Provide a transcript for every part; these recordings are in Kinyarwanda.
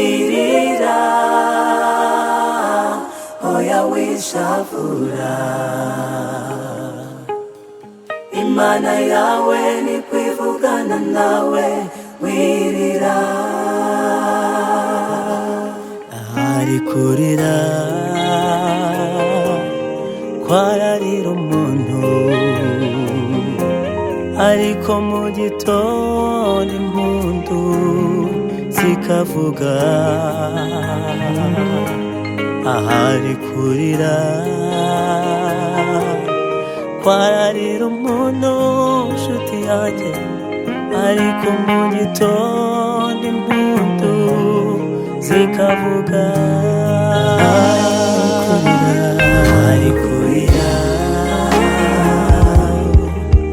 wirira oya wishavura Imana yawe ni kwivugana nawe wirira ahari kurira kwararira umuntu ariko mu gitondo impundu zikavuga ahari kurira kwararira umuntu nshuti yanjye ariko mu gitondo impundu zikavuga ahari kurira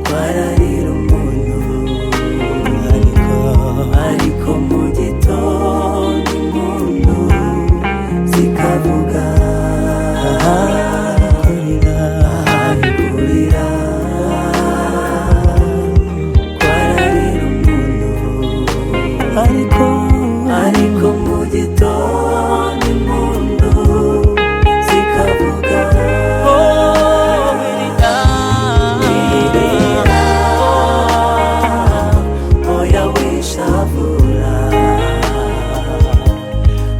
kwararira umuntu ariko mu gitondo impundu zikavuga ariko mu gitondo impundu zikavuga wirira oya wishavura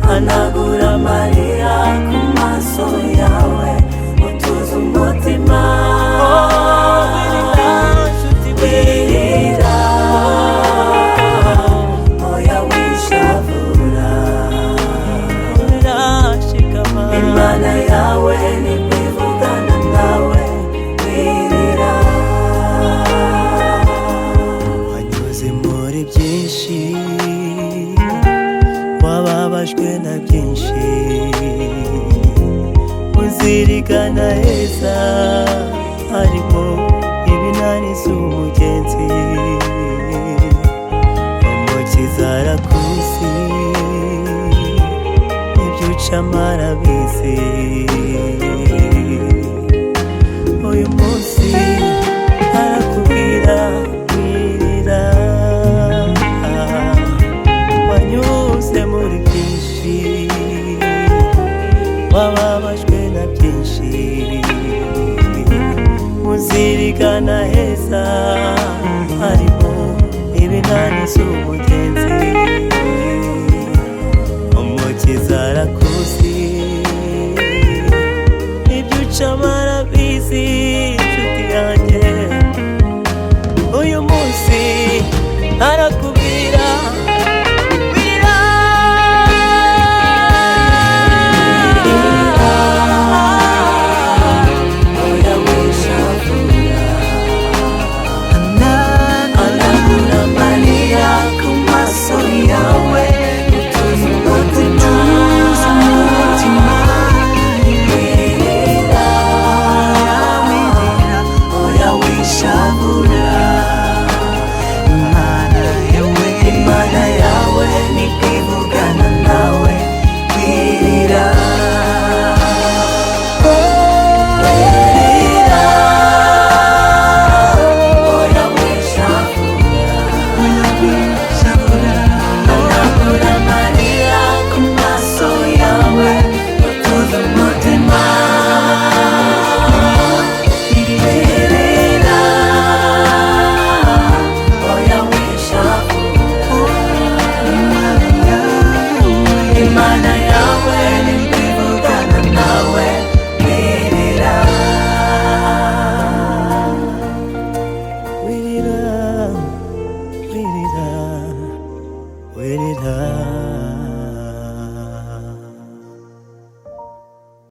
hanagura amarira ku maso yawe utuze umutima wirira Imana yawe ni kwivugana nawe wirira wanyuze muri byinshi wababajwe na byinshi uzirigana heza harimo ibinaniza umugenzi umukiza arakuzi Shamara bizi uyu munsi arakubwira wirira wanyuze muri byinshi wababajwe na byinshi muzirigana heza harimo ibinaniza umugenzi umukiza arakuzi ibyo ucamara bizi nshuti yanjye uyu munsi arakubwira